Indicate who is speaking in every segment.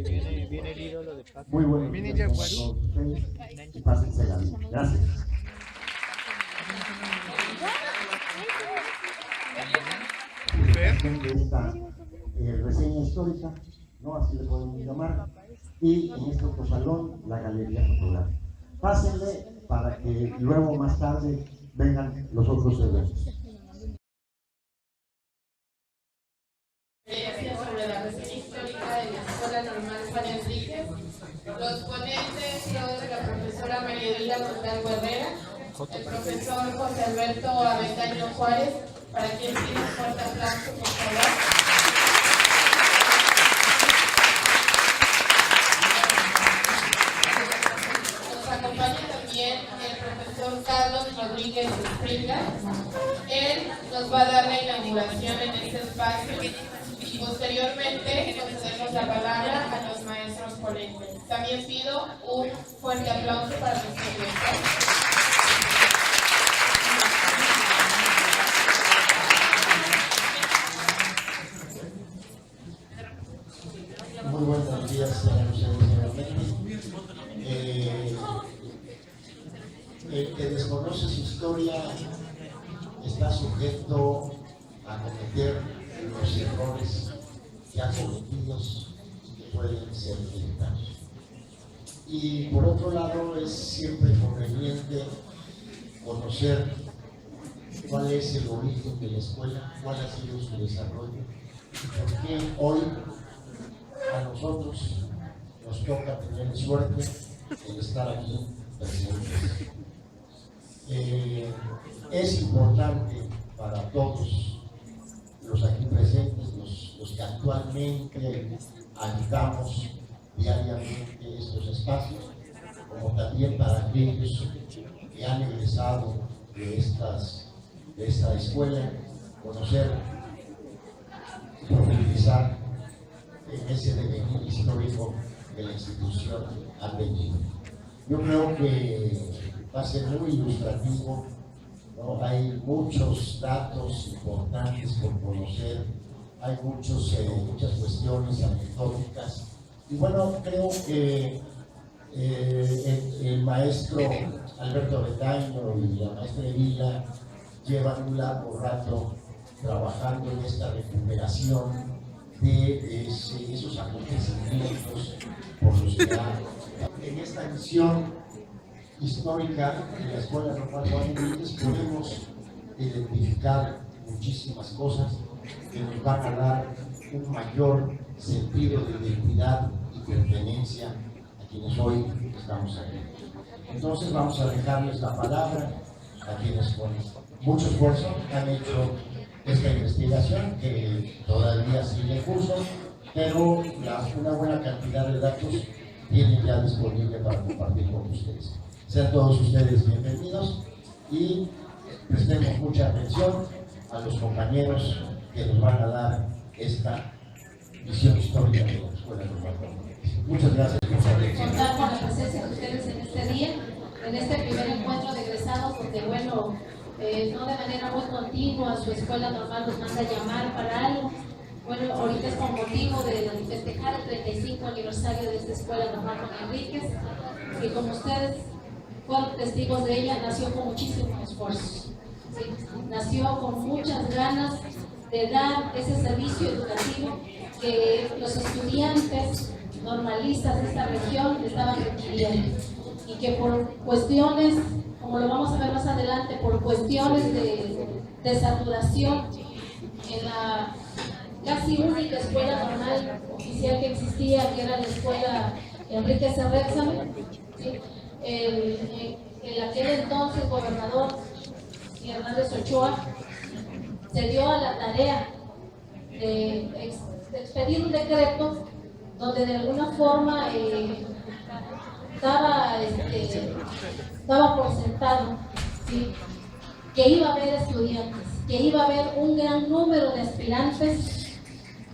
Speaker 1: viene el ídolo de Paco.
Speaker 2: Muy buenos días a todos ustedes y pásense la vida. Gracias. De esta reseña histórica, ¿no? Así le podemos llamar, y en este otro salón, la galería fotográfica. Pásenle para que luego más tarde vengan los otros eventos.
Speaker 3: Sobre la reseña histórica de la Escuela Normal Juan Enríquez. Los ponentes son la profesora María Elvira Montalvo Herrera, el profesor José Alberto Avendaño Juárez, para quien tiene un fuerte aplauso, por favor. Nos acompaña también el profesor Carlos Rodríguez Springa. Él nos va a dar la inauguración en este espacio y posteriormente concedemos la palabra a los maestros ponentes. También pido un fuerte aplauso para nuestro director.
Speaker 2: Muy buenos días, señores. El que desconoce su historia está sujeto a cometer los errores ya cometidos que pueden ser evitados. Y por otro lado, es siempre conveniente conocer cuál es el origen de la escuela, cuál ha sido su desarrollo, porque hoy a nosotros nos toca tener suerte de estar aquí presentes. Es importante para todos los aquí presentes, los que actualmente habitamos diariamente estos espacios, como también para aquellos que han egresado de esta escuela, conocer y profundizar en ese devenir histórico que la institución ha tenido. Yo creo que va a ser muy ilustrativo, ¿no? Hay muchos datos importantes por conocer, hay muchas cuestiones anecdóticas, y bueno, creo que el maestro Alberto Avendaño y la maestra Elvira llevan un largo rato trabajando en esta recuperación de esos acontecimientos por los que en esta misión histórica de la Escuela Normal Juan Enríquez podemos identificar muchísimas cosas que nos van a dar un mayor sentido de identidad y pertenencia a quienes hoy estamos aquí. Entonces vamos a dejarles la palabra a quienes con mucho esfuerzo han hecho esta investigación, que todavía sigue en curso, pero una buena cantidad de datos tienen ya disponible para compartir con ustedes. Sean todos ustedes bienvenidos y prestemos mucha atención a los compañeros que nos van a dar esta visión histórica de la Escuela Normal. Muchas gracias por su atención.
Speaker 4: Contar con la presencia de ustedes en este día, en este primer encuentro de egresados, porque bueno, no de manera muy continua su Escuela Normal nos manda a llamar para algo. Bueno, ahorita es con motivo de festejar el 35 aniversario de esta Escuela Normal Juan Enríquez, que como ustedes fueron testigos de ella, nació con muchísimo esfuerzo, ¿sí? Nació con muchas ganas de dar ese servicio educativo que los estudiantes normalistas de esta región estaban requiriendo, y que por cuestiones, como lo vamos a ver más adelante, por cuestiones de saturación en la casi única escuela normal oficial que existía, que era la escuela Enríquez Erréxame, ¿sí? En aquel entonces gobernador Hernández Ochoa se dio a la tarea de expedir un decreto donde de alguna forma daba por sentado, ¿sí?, que iba a haber estudiantes, que iba a haber un gran número de aspirantes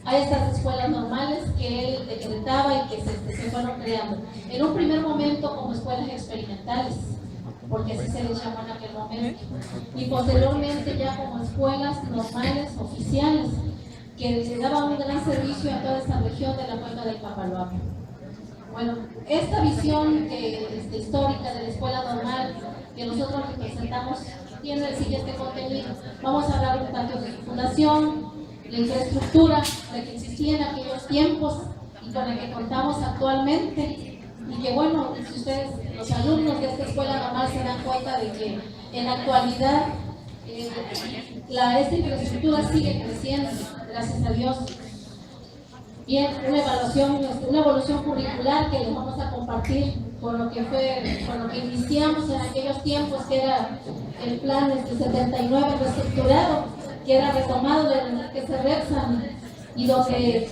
Speaker 4: a estas escuelas normales que él decretaba y que se fueron creando. En un primer momento como escuelas experimentales, porque así se les llamó en aquel momento, y posteriormente ya como escuelas normales, oficiales, que les daban un gran servicio a toda esta región de la cuenca del Papaloapan. Bueno, esta visión histórica de la escuela normal que nosotros representamos tiene el siguiente contenido. Vamos a hablar un tanto de su fundación, la infraestructura la que existía en aquellos tiempos y con la que contamos actualmente. Y que bueno, si ustedes, los alumnos de esta escuela normal, se dan cuenta de que en la actualidad esta infraestructura sigue creciendo, gracias a Dios. Bien, una evolución curricular que les vamos a compartir con lo que iniciamos en aquellos tiempos, que era el plan 79 reestructurado, que era retomado del Enrique Cerrexan, y donde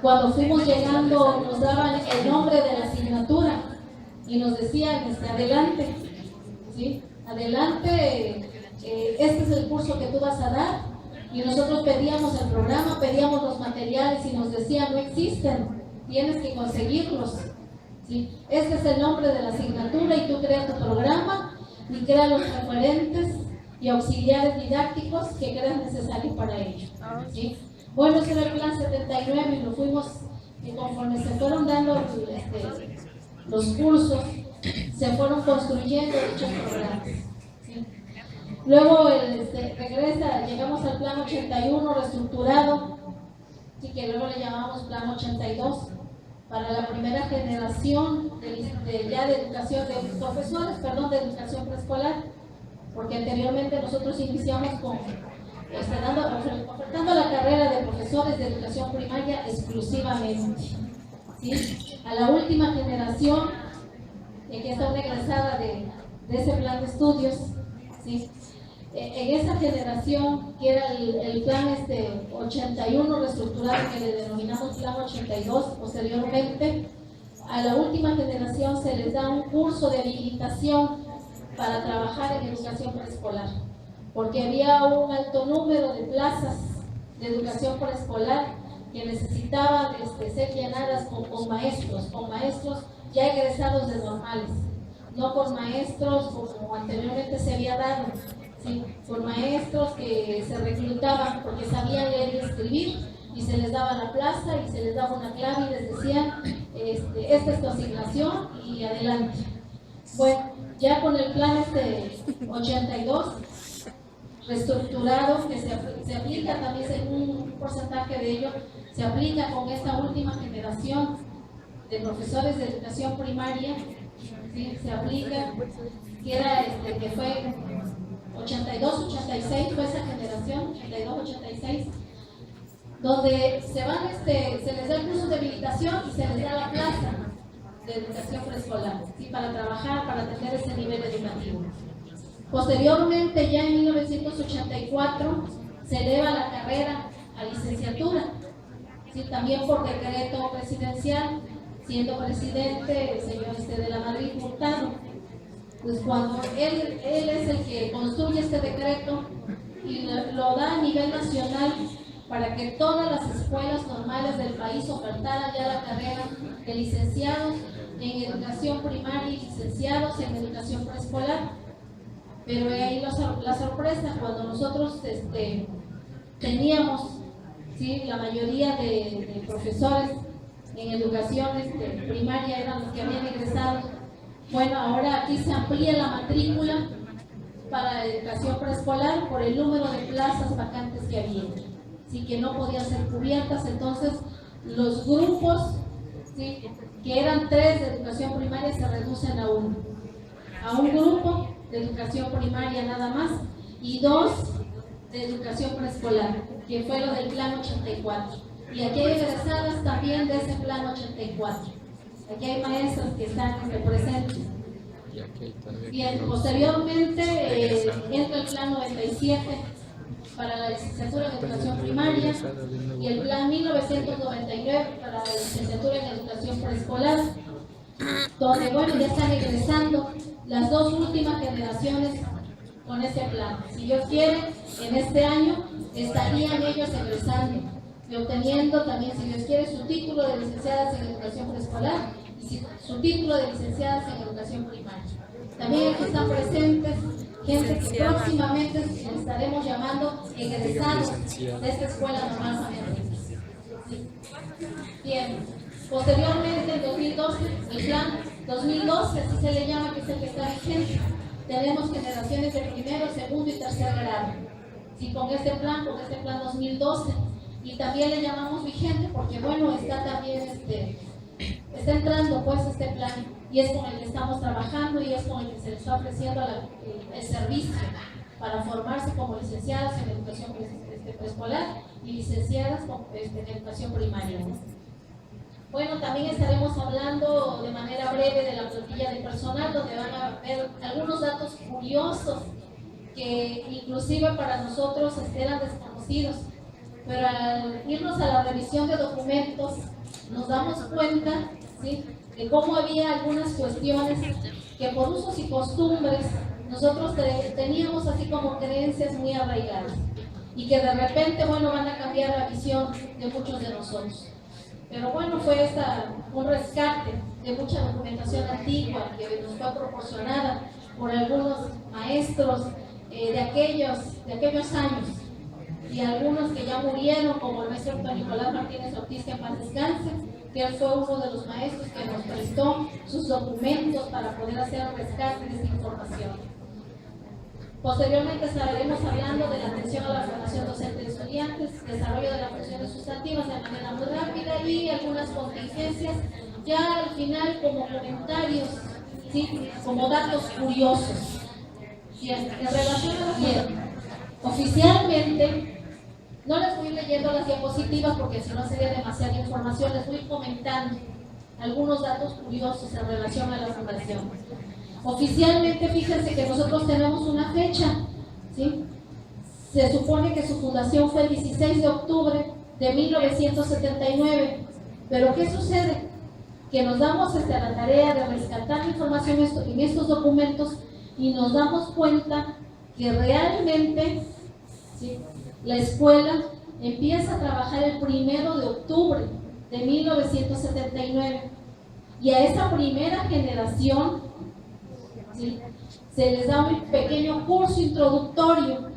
Speaker 4: cuando fuimos llegando nos daban el nombre de la asignatura y nos decían adelante, ¿sí? Adelante, este es el curso que tú vas a dar. Y nosotros pedíamos el programa, pedíamos los materiales y nos decían: no existen, tienes que conseguirlos, ¿sí? Este es el nombre de la asignatura y tú creas tu programa y crea los referentes y auxiliares didácticos que creas necesarios para ello, ¿sí? Bueno, ese era el plan 79 y lo fuimos, y conforme se fueron dando los cursos, se fueron construyendo dichos programas, ¿sí? Luego llegamos al plan 81 reestructurado, y que luego le llamamos plan 82, para la primera generación de educación de profesores, de educación preescolar, porque anteriormente nosotros iniciamos ofertando la carrera de profesores de educación primaria exclusivamente, ¿sí? A la última generación, que está una egresada de ese plan de estudios, ¿sí? En esa generación, que era el plan 81 reestructurado, que le denominamos plan 82 posteriormente, a la última generación se les da un curso de habilitación para trabajar en educación preescolar, porque había un alto número de plazas de educación preescolar que necesitaban ser llenadas con maestros ya egresados de normales, no con maestros como anteriormente se había dado, ¿sí? Con maestros que se reclutaban porque sabían leer y escribir, y se les daba la plaza y se les daba una clave y les decían: esta es tu asignación y adelante. Bueno, ya con el plan 82 reestructurado, que se aplica también, según un porcentaje de ello, se aplica con esta última generación de profesores de educación primaria, ¿sí? Se aplica, que era que fue 82-86, fue esa generación, 82-86, donde se les da el curso de habilitación y se les da la plaza de educación preescolar, ¿sí? Para trabajar, para atender ese nivel educativo. Posteriormente, ya en 1984, se eleva la carrera a licenciatura, ¿sí? También por decreto presidencial, siendo presidente el señor de la Madrid Hurtado. Pues cuando él es el que construye este decreto y lo da a nivel nacional para que todas las escuelas normales del país ofertaran ya la carrera de licenciados en educación primaria y licenciados en educación preescolar. Pero ahí la sorpresa, cuando nosotros teníamos, ¿sí? La mayoría de profesores en educación primaria eran los que habían egresado. Bueno, ahora aquí se amplía la matrícula para la educación preescolar por el número de plazas vacantes que había, ¿sí? Que no podían ser cubiertas. Entonces los grupos, ¿sí? Que eran 3 de educación primaria se reducen a un grupo de educación primaria nada más y 2 de educación preescolar, que fue lo del plan 84. Y aquí hay egresadas también de ese plan 84. Aquí hay maestros que están presentes. Bien, posteriormente entra el plan 97 para la licenciatura en educación primaria y el plan 1999 para la licenciatura en educación preescolar, donde bueno, ya están egresando las 2 últimas generaciones con ese plan. Si Dios quiere, en este año estarían ellos egresando y obteniendo también, si Dios quiere, su título de licenciadas en educación preescolar y su título de licenciadas en educación primaria. También aquí están presentes gente que próximamente estaremos llamando egresados de esta escuela normal San Enrique. ¿Sí? Bien, posteriormente en 2012, el plan 2012, así se le llama, que es el que está vigente. Tenemos generaciones de primero, segundo y tercer grado. Sí, con este plan 2012. Y también le llamamos vigente porque, bueno, está también, está entrando pues este plan y es con el que estamos trabajando y es con el que se les está ofreciendo el servicio para formarse como licenciadas en educación preescolar y licenciadas en educación primaria. Bueno, también estaremos hablando de manera breve de la plantilla de personal, donde van a ver algunos datos curiosos que inclusive para nosotros eran desconocidos, pero al irnos a la revisión de documentos nos damos cuenta, ¿sí?, de cómo había algunas cuestiones que por usos y costumbres nosotros teníamos así como creencias muy arraigadas y que de repente, bueno, van a cambiar la visión de muchos de nosotros. Pero bueno, fue un rescate de mucha documentación antigua que nos fue proporcionada por algunos maestros de aquellos años y algunos que ya murieron, como el maestro Nicolás Martínez Ortiz, que en paz descanse, que él fue uno de los maestros que nos prestó sus documentos para poder hacer el rescate de esta información. Posteriormente estaremos hablando de la atención a la formación docente de estudiantes, desarrollo de las funciones sustantivas de manera muy rápida y algunas contingencias, ya al final como comentarios, ¿sí?, como datos curiosos. Bien, en relación a oficialmente, no les voy leyendo las diapositivas porque si no sería demasiada información, les voy comentando algunos datos curiosos en relación a la fundación. Oficialmente, fíjense que nosotros tenemos una fecha, ¿sí? Se supone que su fundación fue el 16 de octubre de 1979, pero ¿qué sucede? Que nos damos la tarea de rescatar la información en estos documentos y nos damos cuenta que realmente, ¿sí?, la escuela empieza a trabajar el 1 de octubre de 1979 y a esa primera generación, ¿sí?, se les da un pequeño curso introductorio,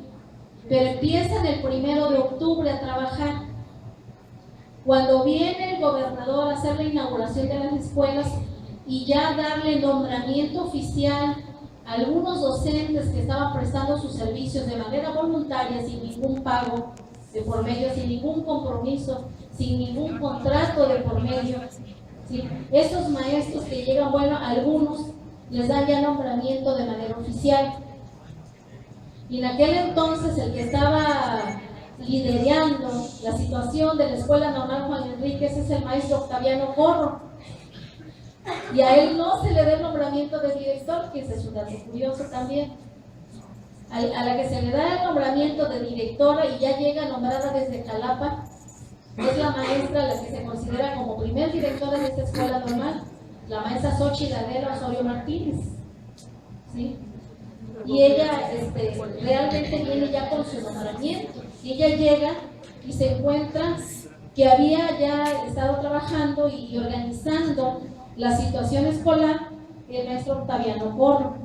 Speaker 4: pero empiezan el 1 de octubre a trabajar. Cuando viene el gobernador a hacer la inauguración de las escuelas y ya darle nombramiento oficial a algunos docentes que estaban prestando sus servicios de manera voluntaria, sin ningún pago de por medio, sin ningún compromiso, sin ningún contrato de por medio, ¿sí?, esos maestros que llegan, bueno, algunos les dan ya nombramiento de manera oficial. Y en aquel entonces el que estaba liderando la situación de la Escuela Normal Juan Enríquez es el maestro Octaviano Corro. Y a él no se le da el nombramiento de director, que ese es un dato curioso también. A la que se le da el nombramiento de directora y ya llega nombrada desde Jalapa, es la maestra la que se considera como primer directora de esta escuela normal, la maestra Xochitl Adela Osorio Martínez, ¿sí? Y ella realmente viene ya con su nombramiento. Y ella llega y se encuentra que había ya estado trabajando y organizando la situación escolar el maestro Octaviano Corro.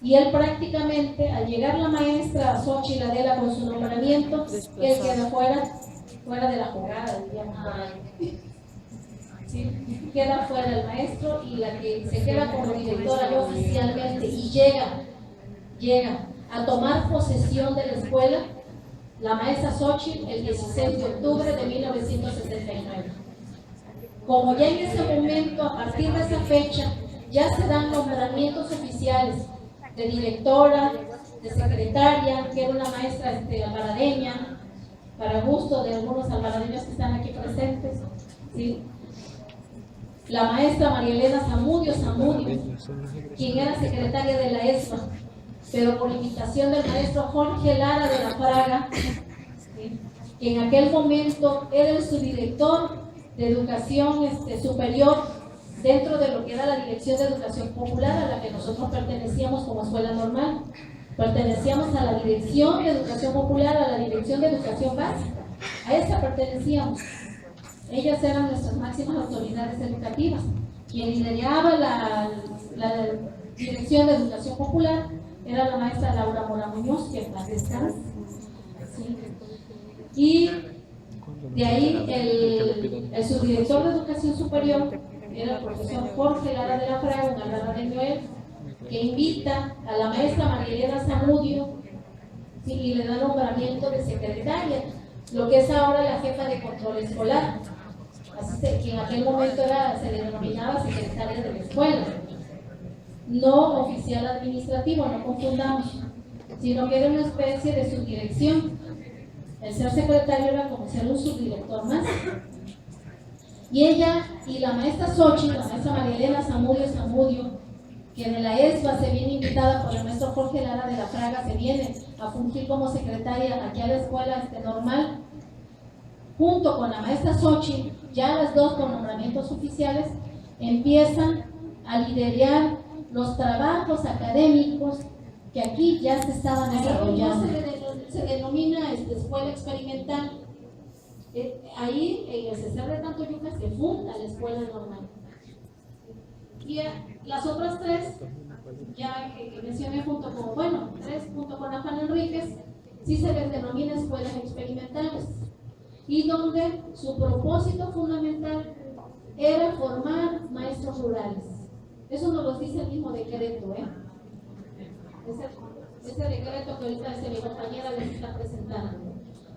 Speaker 4: Y él prácticamente, al llegar la maestra Xochitl Adela con su nombramiento, él queda fuera de la jugada, diríamos por ahí. ¿Sí? Queda fuera el maestro y la que se queda como directora ya oficialmente y llega a tomar posesión de la escuela, la maestra Xochitl, el 16 de octubre de 1979. Como ya en ese momento, a partir de esa fecha, ya se dan nombramientos oficiales de directora, de secretaria, que era una maestra alvaradeña, para gusto de algunos alvaradeños que están aquí presentes, ¿sí? La maestra María Elena Zamudio, quien era secretaria de la ESMA, pero por invitación del maestro Jorge Lara de la Fraga, ¿sí?, que en aquel momento era el subdirector de educación superior dentro de lo que era la Dirección de Educación Popular, a la que nosotros pertenecíamos como escuela normal. Pertenecíamos a la Dirección de Educación Popular, a la Dirección de Educación Básica, a esa pertenecíamos. Ellas eran nuestras máximas autoridades educativas. Quien lideraba la Dirección de Educación Popular era la maestra Laura Mora Muñoz, que en paz descanse. ¿Sí? Y de ahí el subdirector de Educación Superior era el profesor Jorge Lara de la Fraga, un alarareño él, que invita a la maestra María Elena Zamudio, ¿sí? Y le da nombramiento de secretaria, lo que es ahora la jefa de control escolar, así que en aquel momento se le denominaba secretaria de la escuela, no oficial administrativo, no confundamos, sino que era una especie de subdirección. El ser secretario era como ser un subdirector más. Y ella y la maestra Xochitl, la maestra María Elena Zamudio, que en la ESBA se viene invitada por el maestro Jorge Lara de la Fraga, se viene a fungir como secretaria aquí a la escuela normal, junto con la maestra Xochitl, ya las dos con nombramientos oficiales, empiezan a liderar los trabajos académicos que aquí ya se estaban desarrollando. Se denomina escuela experimental. Ahí en el Cesar de Tantoyuca se funda la escuela normal. Y las otras tres, ya que mencioné junto con, junto con Juan Enríquez, sí se les denomina escuelas experimentales. Y donde su propósito fundamental era formar maestros rurales. Eso nos lo dice el mismo decreto, ese decreto que ahorita mi compañera les está presentando.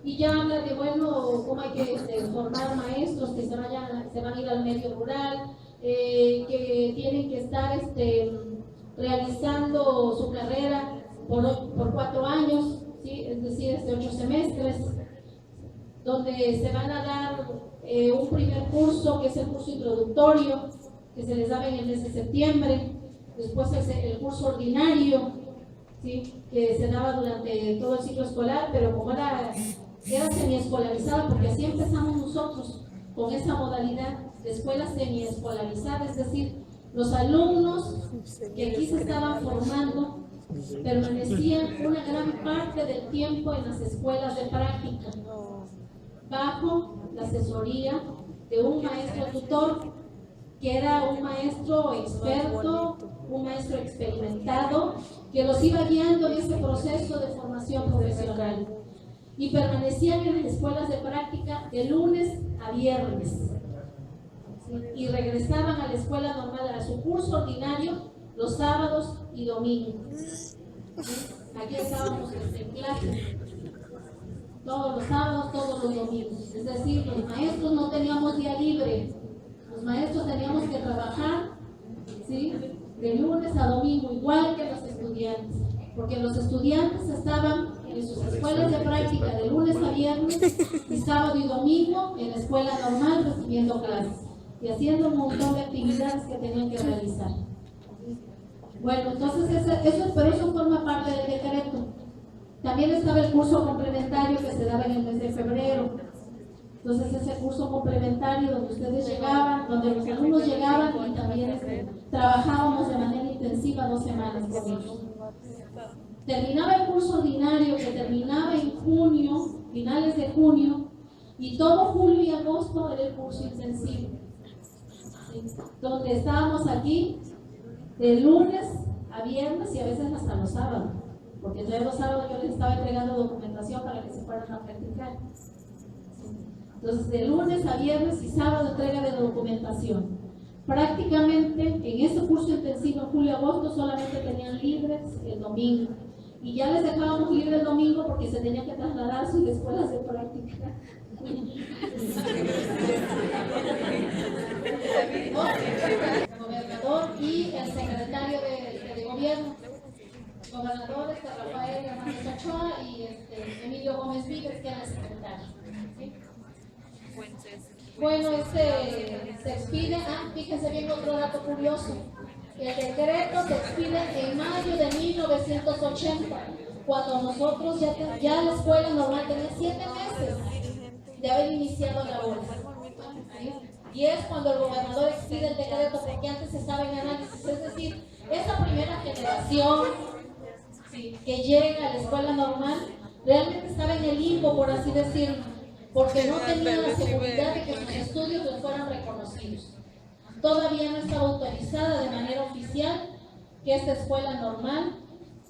Speaker 4: Y ya habla de, cómo hay que formar maestros que se van a ir al medio rural, que tienen que estar realizando su carrera por 4 años, ¿sí? Es decir, 8 semestres, donde se van a dar un primer curso, que es el curso introductorio, que se les daba en el mes de septiembre, después el curso ordinario, ¿sí? Que se daba durante todo el ciclo escolar, pero como era semiescolarizado, porque así empezamos nosotros con esa modalidad de escuela semiescolarizada, es decir, los alumnos que aquí se estaban formando permanecían una gran parte del tiempo en las escuelas de práctica, bajo la asesoría de un maestro tutor, que era un maestro experto, un maestro experimentado, que los iba guiando en ese proceso de formación profesional. Y permanecían en las escuelas de práctica de lunes a viernes. ¿Sí? Y regresaban a la escuela normal, a su curso ordinario, los sábados y domingos. ¿Sí? Aquí estábamos en clase, todos los sábados, todos los domingos. Es decir, los maestros no teníamos día libre, los maestros teníamos que trabajar, ¿sí? De lunes a domingo, igual que los estudiantes, porque los estudiantes estaban en sus escuelas de práctica de lunes a viernes y sábado y domingo en la escuela normal recibiendo clases y haciendo un montón de actividades que tenían que realizar. Bueno, entonces pero eso forma parte del decreto. También estaba el curso complementario que se daba en el mes de febrero. Entonces ese curso complementario donde ustedes llegaban, donde los alumnos llegaban y también trabajábamos de manera intensiva 2 semanas con ellos. Terminaba el curso ordinario, que terminaba en junio, finales de junio, y todo julio y agosto era el curso intensivo, ¿sí? Donde estábamos aquí de lunes a viernes y a veces hasta los sábados, porque todos los sábados yo les estaba entregando documentación para que se fueran a practicar. Entonces, de lunes a viernes y sábado entrega de documentación. Prácticamente en ese curso intensivo en julio-agosto solamente tenían libres el domingo. Y ya les dejábamos libre el domingo porque se tenían que trasladar a sus escuelas de práctica. El gobernador y el secretario de gobierno. El gobernador Rafael Hernández Ochoa y Emilio Gómez Víguez, que era el secretario. ¿Sí? Bueno, se expide, fíjense bien otro dato curioso. El decreto se expide en mayo de 1980, cuando nosotros ya la escuela normal tenía 7 meses de haber iniciado labores. ¿Sí? Y es cuando el gobernador expide el decreto, porque antes estaba en análisis. Es decir, esa primera generación, ¿sí?, que llega a la escuela normal, realmente estaba en el limbo, por así decirlo, porque no tenía la seguridad de que sus estudios les fueran reconocidos. Todavía no estaba autorizada de manera oficial que esta escuela normal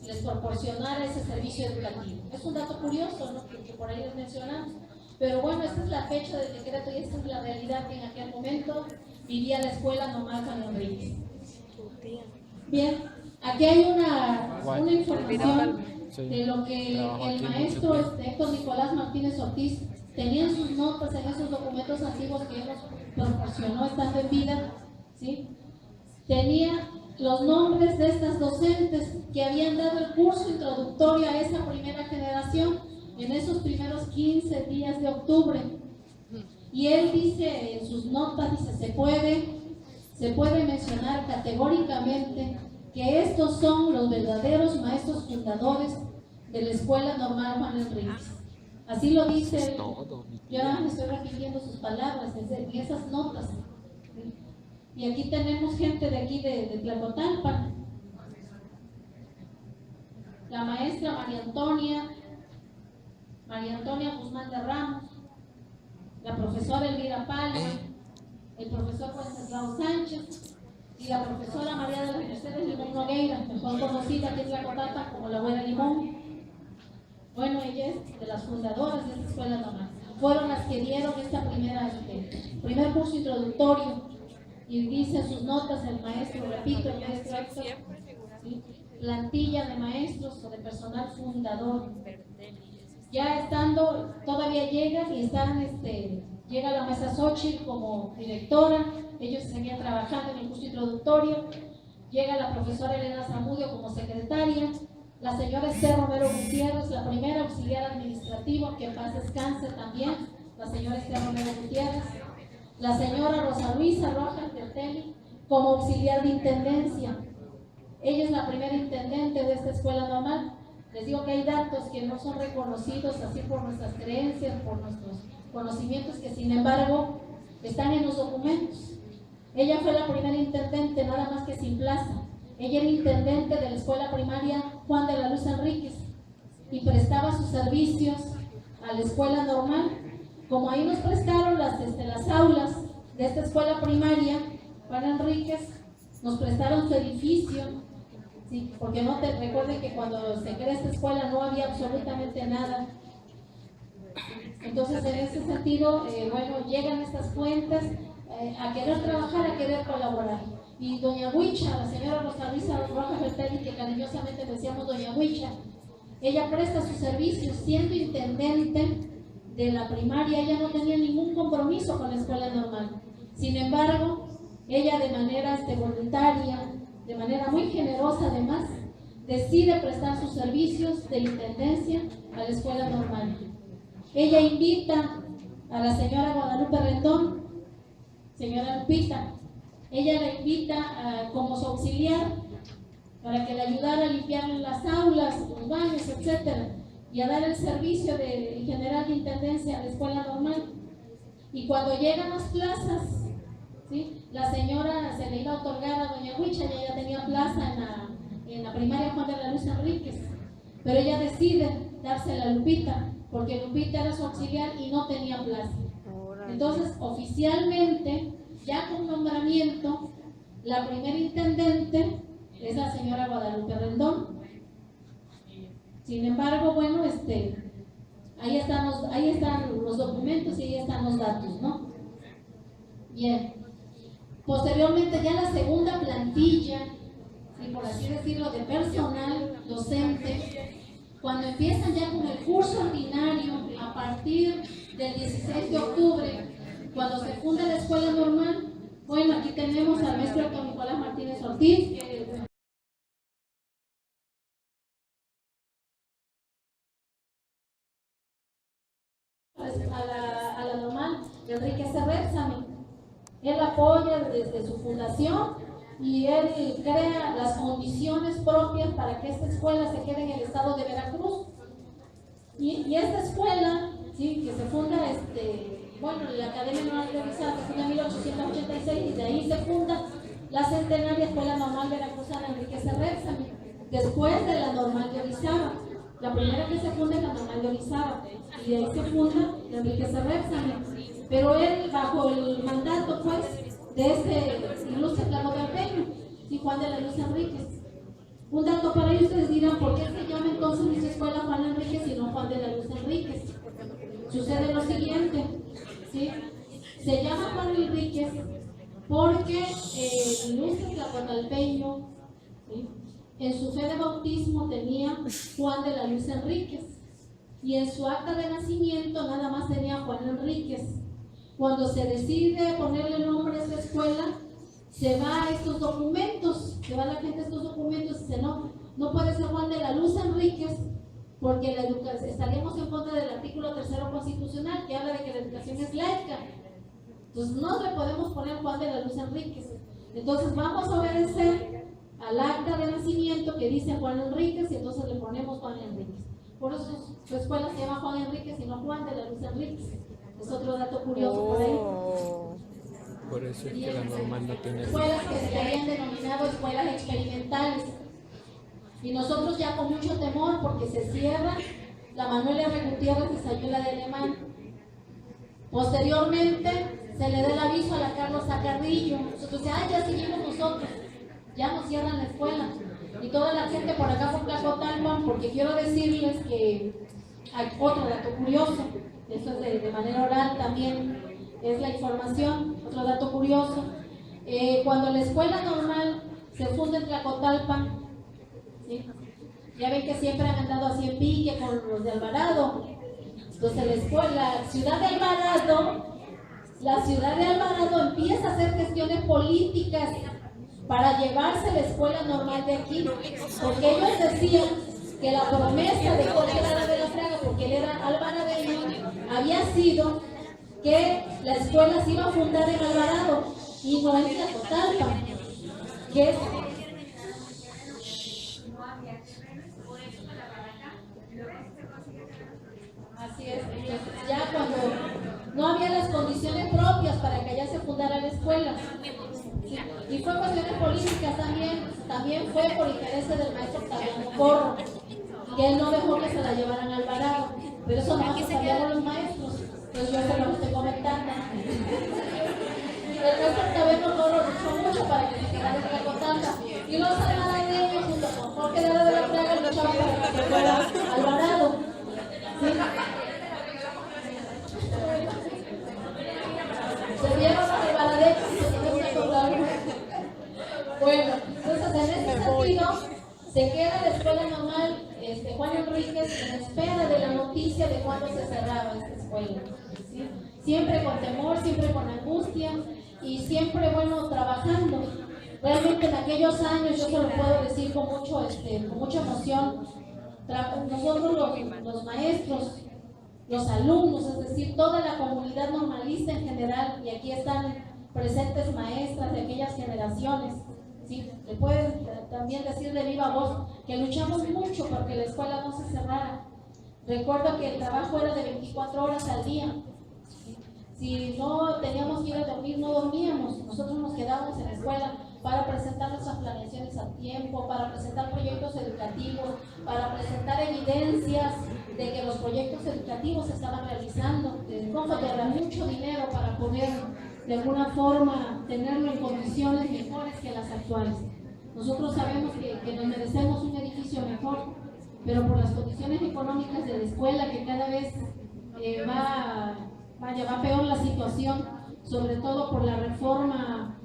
Speaker 4: les proporcionara ese servicio educativo. Es un dato curioso, ¿no?, que por ahí les mencionamos. Pero bueno, esta es la fecha del decreto y esta es la realidad que en aquel momento vivía la escuela normal Juan Enríquez. Bien, aquí hay una información de lo que el maestro Héctor Nicolás Martínez Ortiz tenía en sus notas, en esos documentos antiguos que él nos proporcionó estando en vida, ¿sí? Tenía los nombres de estas docentes que habían dado el curso introductorio a esa primera generación en esos primeros 15 días de octubre. Y él dice en sus notas, dice, se puede mencionar categóricamente que estos son los verdaderos maestros fundadores de la Escuela Normal Juan Enríquez. Así lo dice él. Yo ahora me estoy repitiendo sus palabras en esas notas. Y aquí tenemos gente de aquí de Tlacotalpan. La maestra María Antonia Guzmán de Ramos, la profesora Elvira Palma, el profesor Wenceslao Sánchez y la profesora María de las Mercedes Limón Nogueira, mejor conocida aquí en Tlacotalpan como la Abuela Limón. Bueno, ella es de las fundadoras de esta escuela normal. Fueron las que dieron esta primer curso introductorio. Y dice en sus notas el maestro, repito, el maestro Héctor, ¿sí? Plantilla de maestros o de personal fundador. Ya estando, todavía llegan y están, llega la maestra Xochitl como directora, ellos seguían trabajando en el curso introductorio, llega la profesora Elena Zamudio como secretaria, la señora Esther Romero Gutiérrez, la primera auxiliar administrativa, que en paz descanse también, la señora Esther Romero Gutiérrez, la señora Rosa Luisa Rojas Bertelli como auxiliar de intendencia. Ella es la primera intendente de esta escuela normal. Les digo que hay datos que no son reconocidos así por nuestras creencias, por nuestros conocimientos, que sin embargo están en los documentos. Ella fue la primera intendente, nada más que sin plaza. Ella era intendente de la escuela primaria Juan de la Luz Enríquez y prestaba sus servicios a la escuela normal. Como ahí nos prestaron las aulas de esta escuela primaria Juan Enríquez, nos prestaron su edificio, ¿sí? Porque recuerden que cuando se crea esta escuela no había absolutamente nada. Entonces, en ese sentido, bueno, llegan estas fuentes a querer trabajar, a querer colaborar. Y doña Huicha, la señora Rosa Luisa Rojas Bertelli, que cariñosamente decíamos doña Huicha, ella presta sus servicios siendo intendente de la primaria. Ella no tenía ningún compromiso con la escuela normal. Sin embargo, ella de manera voluntaria, de manera muy generosa además, decide prestar sus servicios de intendencia a la escuela normal. Ella invita a la señora Guadalupe Rendón, señora Lupita, ella la invita como su auxiliar para que le ayudara a limpiar las aulas, los baños, etcétera, y a dar el servicio de general de intendencia a la escuela normal. Y cuando llegan las plazas, ¿sí? La señora se le iba a otorgar a doña Huicha, y ella tenía plaza en la primaria Juan de la Luz Enríquez, pero ella decide dársela a Lupita, porque Lupita era su auxiliar y no tenía plaza. Entonces, oficialmente, ya con nombramiento, la primera intendente es la señora Guadalupe Rendón. Sin embargo, bueno, ahí están los documentos y ahí están los datos, ¿no? Bien. Posteriormente, ya la segunda plantilla, ¿sí? Por así decirlo, de personal docente, cuando empiezan ya con el curso ordinario, a partir del 16 de octubre, cuando se funda la escuela normal, bueno, aquí tenemos al maestro Héctor Nicolás Martínez Ortiz, que a la normal de Enrique Cerrexami. Él apoya desde su fundación y él crea las condiciones propias para que esta escuela se quede en el estado de Veracruz. Y esta escuela, ¿sí? Que se funda, bueno, la Academia Normal de Orizaba se funda en 1886 y de ahí se funda la centenaria Escuela Normal Veracruzana Enrique Cerrexami, después de la Normal de Orizaba. La primera que se funda es la Normal de Orizaba y de ahí se funda la Enrique Cerrexami. Pero él, bajo el mandato, pues, de este ilustre tlacotalpeño, y Juan de la Luz Enríquez. Un dato para ellos, ustedes dirán, ¿por qué se llama entonces nuestra escuela Juan Enríquez y no Juan de la Luz Enríquez? Sucede lo siguiente, ¿sí? Se llama Juan Enríquez porque el ilustre tlacotalpeño, ¿sí?, en su fe de bautismo tenía Juan de la Luz Enríquez, y en su acta de nacimiento nada más tenía Juan Enríquez. Cuando se decide ponerle nombre a esa escuela, se va a estos documentos, se va la gente a estos documentos y dice, no puede ser Juan de la Luz Enríquez, porque estaríamos en contra del artículo 3º constitucional, que habla de que la educación es laica. Entonces no le podemos poner Juan de la Luz Enríquez. Entonces vamos a obedecer al acta de nacimiento que dice Juan Enríquez, y entonces le ponemos Juan Enríquez. Por eso su escuela se llama Juan Enríquez y no Juan de la Luz Enríquez. Es otro dato curioso por ahí.
Speaker 1: Por eso es que la normal no tiene
Speaker 4: escuelas que se habían denominado escuelas experimentales. Y nosotros ya con mucho temor, porque se cierra la Manuel R. Gutiérrez y Sayula de Alemán. Posteriormente se le da el aviso a la Carlos A. Carrillo. Nosotros ya seguimos nosotros, ya nos cierran la escuela. Y toda la gente por acá por Tlacotalpan, porque quiero decirles que hay otro dato curioso, eso es de manera oral también, es la información, otro dato curioso. Cuando la escuela normal se funda en Tlacotalpan, ¿sí?, ya ven que siempre han andado así en pique con los de Alvarado. Entonces la ciudad de Alvarado empieza a hacer gestiones políticas para llevarse la escuela normal de aquí, porque ellos decían que la promesa de Jorge Lara de la Fraga, porque él era alvaradeño, había sido que la escuela se iba a fundar en Alvarado y no en Tlacotalpan, que es... Así es, entonces ya cuando no había las condiciones propias para que allá se fundara la escuela, ¿sí?, y fue cuestiones políticas también fue por intereses del maestro Octaviano Corro, que él no dejó que se la llevaran al Alvarado, pero eso no lo sabíamos los maestros, entonces yo se lo estoy comentando. El maestro Octaviano Corro luchó mucho para que se quedara en Tlacotalpan, y los alvaradeños junto con Jorge Lara de la Fraga luchaban para que se fuera Alvarado, ¿sí? Se vieron a Alvarado y se tuvieron que acordar. Bueno, entonces en ese sentido se queda la escuela normal Juan Enríquez en espera de la noticia de cuándo se cerraba esta escuela, ¿sí?, siempre con temor, siempre con angustia y siempre, bueno, trabajando. Realmente en aquellos años, yo se lo puedo decir con mucha emoción, nosotros los maestros, los alumnos, es decir, toda la comunidad normalista en general, y aquí están presentes maestras de aquellas generaciones, ¿sí?, le pueden también decir de viva voz que luchamos mucho porque la escuela no se cerrara. Recuerdo que el trabajo era de 24 horas al día. Si no teníamos que ir a dormir, no dormíamos. Nosotros nos quedábamos en la escuela para presentar nuestras planeaciones a tiempo, para presentar proyectos educativos, para presentar evidencias de que los proyectos educativos se estaban realizando. Cómo llevar mucho dinero para poder de alguna forma tenerlo en condiciones mejores que las actuales. Nosotros sabemos que nos merecemos un edificio mejor, pero por las condiciones económicas de la escuela, que cada vez va peor la situación, sobre todo por la reforma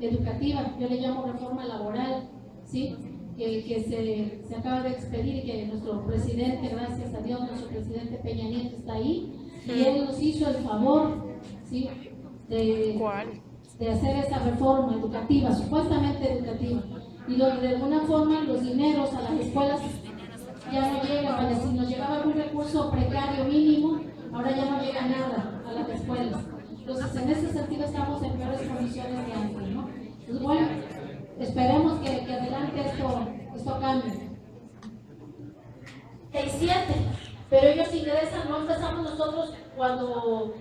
Speaker 4: educativa, yo le llamo reforma laboral, ¿sí?, que se acaba de expedir y que nuestro presidente, gracias a Dios, nuestro presidente Peña Nieto está ahí, y él nos hizo el favor, ¿sí?, de hacer esa reforma educativa, supuestamente educativa, y de alguna forma los dineros a las escuelas ya no llegan. Si nos llegaba algún recurso precario mínimo, ahora ya no llega nada a las escuelas. Entonces, en ese sentido estamos en peores condiciones que antes, ¿no? Entonces, bueno, esperemos que adelante esto cambie. 67, pero ellos ingresan, no empezamos nosotros cuando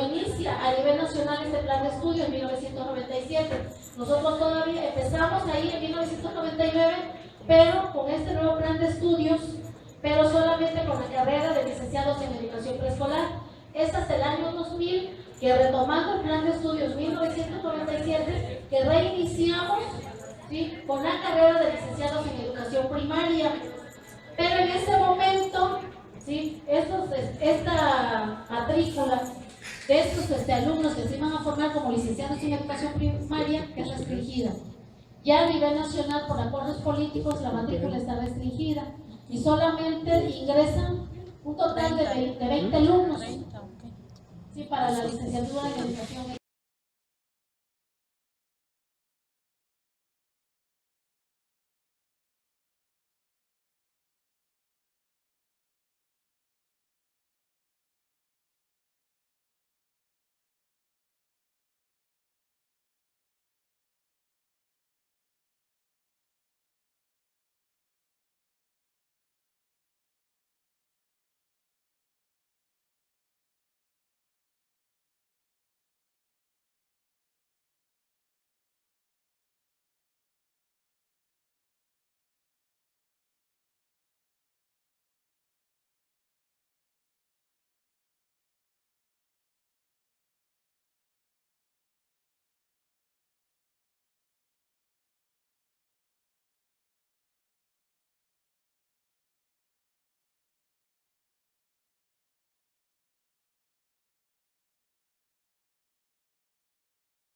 Speaker 4: inicia a nivel nacional este plan de estudio en 1997. Nosotros todavía empezamos ahí en 1999, pero con este nuevo plan de estudios, pero solamente con la carrera de licenciados en educación preescolar. Es hasta el año 2000 que, retomando el plan de estudios 1997, que reiniciamos, ¿sí?, con la carrera de licenciados en educación primaria. Pero en ese momento, ¿sí?, esta matrícula de estos alumnos que se iban a formar como licenciados en educación primaria, que es restringida. Ya a nivel nacional, por acuerdos políticos, la matrícula está restringida y solamente ingresan un total de 20 alumnos, sí, para la licenciatura en educación.